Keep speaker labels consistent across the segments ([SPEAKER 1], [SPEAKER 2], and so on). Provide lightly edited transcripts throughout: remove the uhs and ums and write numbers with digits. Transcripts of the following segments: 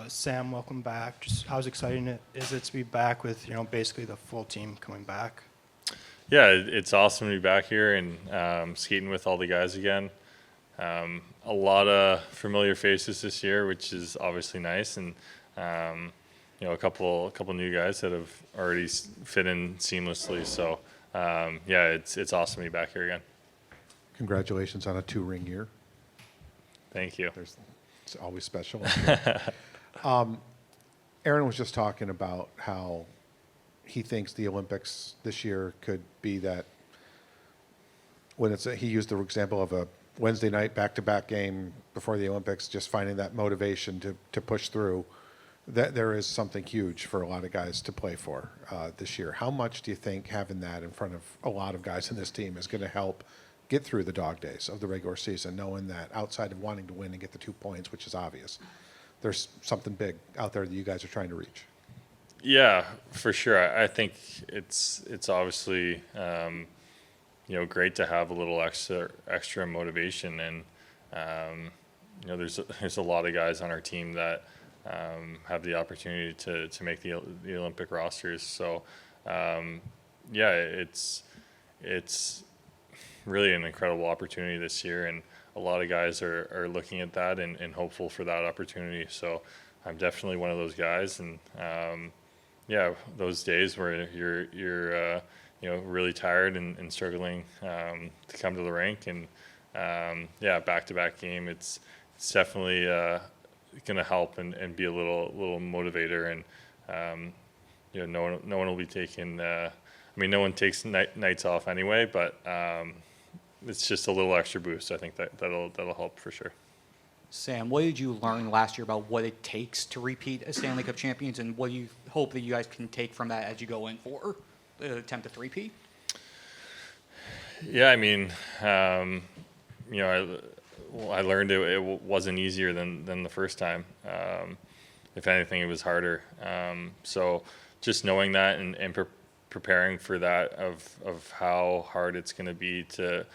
[SPEAKER 1] Sam, welcome back. Just how exciting is it to be back with basically the full team coming back?
[SPEAKER 2] Yeah, it's awesome to be back here and skating with all the guys again. A lot of familiar faces this year, which is obviously nice, and a couple new guys that have already fit in seamlessly. So yeah, it's awesome to be back here again.
[SPEAKER 3] Congratulations on a 2-ring year.
[SPEAKER 2] Thank you.
[SPEAKER 3] It's always special. Aaron was just talking about how he thinks the Olympics this year could be that when he used the example of a Wednesday night back-to-back game before the Olympics, just finding that motivation to push through. That there is something huge for a lot of guys to play for this year. How much do you think having that in front of a lot of guys in this team is going to help get through the dog days of the regular season, knowing that outside of wanting to win and get the 2 points, which is obvious, there's something big out there that you guys are trying to reach?
[SPEAKER 2] Yeah, for sure. I think it's obviously great to have a little extra motivation, and there's a lot of guys on our team that have the opportunity to make the Olympic rosters. So yeah, it's really an incredible opportunity this year, and a lot of guys are looking at that and hopeful for that opportunity. So I'm definitely one of those guys, and yeah, those days where you're really tired and struggling to come to the rink, and yeah, back-to-back game, it's definitely going to help and be a little motivator, and no one will be taking. No one takes nights off anyway, but it's just a little extra boost. I think that'll help for sure.
[SPEAKER 4] Sam, what did you learn last year about what it takes to repeat as Stanley Cup champions, and what do you hope that you guys can take from that as you go in for the attempt at three-peat?
[SPEAKER 2] Yeah, I learned it wasn't easier than the first time. If anything, it was harder. So just knowing that and preparing for that of how hard it's going to be to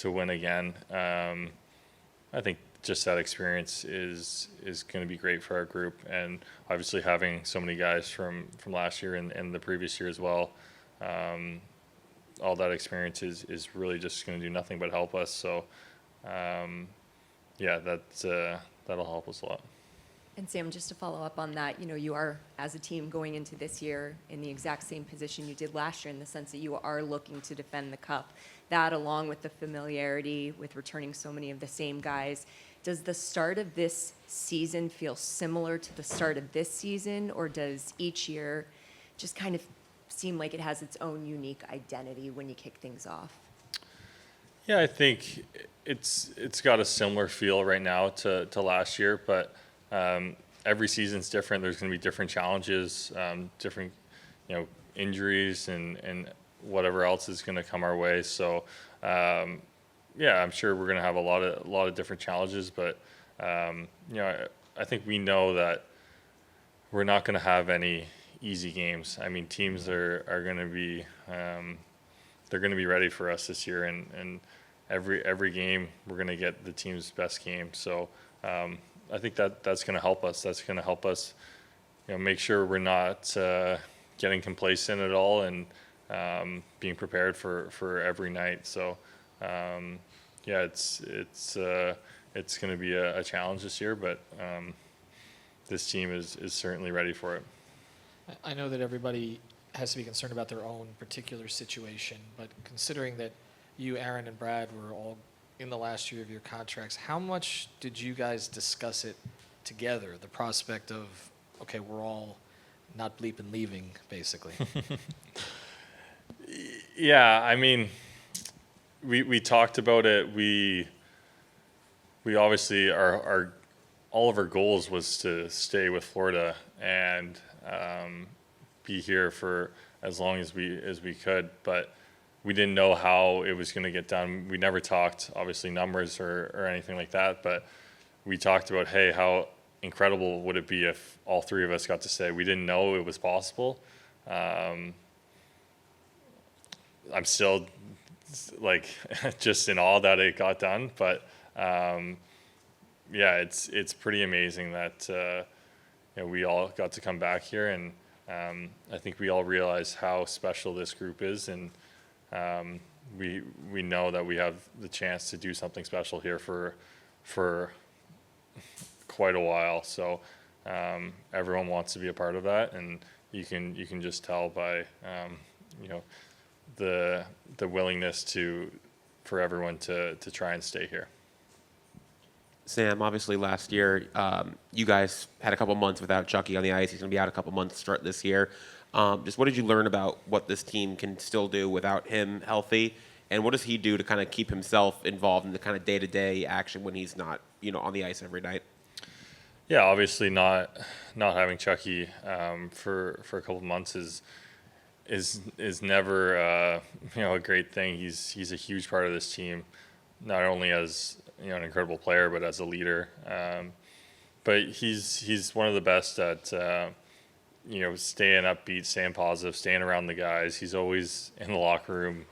[SPEAKER 2] win again, I think just that experience is going to be great for our group, and obviously having so many guys from last year and the previous year as well. All that experience is really just going to do nothing but help us. So yeah, that'll help us a lot.
[SPEAKER 5] And Sam, just to follow up on that, you are, as a team, going into this year in the exact same position you did last year, in the sense that you are looking to defend the cup. That, along with the familiarity with returning so many of the same guys, does the start of this season feel similar to the start of this season, or does each year just kind of seem like it has its own unique identity when you kick things off?
[SPEAKER 2] Yeah, I think it's got a similar feel right now to last year, but every season's different. There's going to be different challenges, different injuries, and whatever else is going to come our way. So yeah, I'm sure we're going to have a lot of different challenges, but I think we know that we're not going to have any easy games. Teams are going to be they're going to be ready for us this year, and every game we're going to get the team's best game. So I think that's going to help us. That's going to help us, make sure we're not getting complacent at all, and being prepared for every night. So yeah, it's going to be a challenge this year, but this team is certainly ready for it.
[SPEAKER 6] I know that everybody has to be concerned about their own particular situation, but considering that you, Aaron, and Brad were all in the last year of your contracts, how much did you guys discuss it together? The prospect of, okay, we're all not bleeping leaving, basically.
[SPEAKER 2] Yeah, we talked about it. We obviously our all of our goals was to stay with Florida and be here for as long as we could, but we didn't know how it was going to get done. We never talked, obviously, numbers or anything like that, but we talked about, hey, how incredible would it be if all three of us got to stay? We didn't know it was possible. I'm still just in awe that it got done, but yeah, it's pretty amazing that we all got to come back here, and I think we all realize how special this group is, and we know that we have the chance to do something special here for quite a while. So everyone wants to be a part of that, and you can just tell by the willingness for everyone to try and stay here.
[SPEAKER 7] Sam, obviously last year, you guys had a couple months without Chucky on the ice. He's going to be out a couple months to start this year. Just what did you learn about what this team can still do without him healthy? And what does he do to kind of keep himself involved in the kind of day-to-day action when he's not, on the ice every night?
[SPEAKER 2] Yeah, obviously not having Chucky for a couple months is never a great thing. He's a huge part of this team, not only as an incredible player, but as a leader. But he's one of the best at staying upbeat, staying positive, staying around the guys. He's always in the locker room,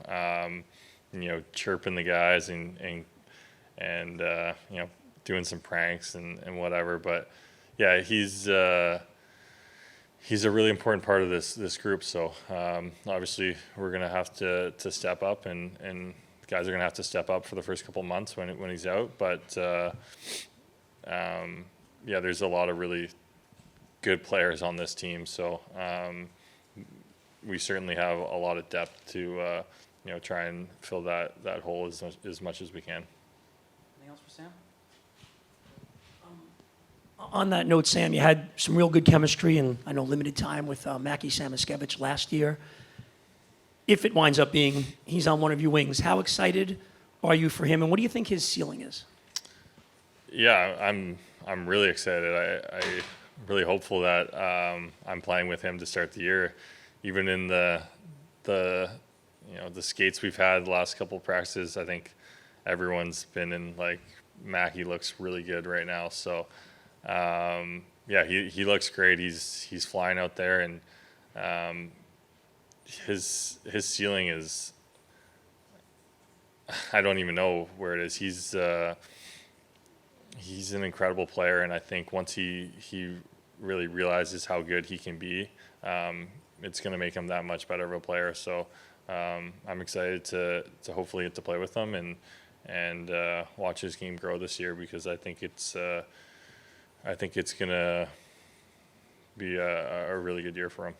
[SPEAKER 2] chirping the guys and doing some pranks and whatever. But yeah, he's a really important part of this group. So obviously we're gonna have to step up, and the guys are gonna have to step up for the first couple months when he's out. But there's a lot of really good players on this team. So we certainly have a lot of depth to try and fill that hole as much as we can.
[SPEAKER 4] Anything else for Sam?
[SPEAKER 8] On that note, Sam, you had some real good chemistry and I know limited time with Mackie Samoskevich last year. If it winds up being he's on one of your wings, how excited are you for him, and what do you think his ceiling is?
[SPEAKER 2] Yeah, I'm really excited. I'm really hopeful that I'm playing with him to start the year. Even in the skates we've had the last couple of practices, I think everyone's been in Mackie looks really good right now. So he looks great. He's flying out there, and his ceiling is, I don't even know where it is. He's an incredible player, and I think once he really realizes how good he can be, it's going to make him that much better of a player. So I'm excited to hopefully get to play with him and watch his game grow this year, because I think it's going to be a really good year for him.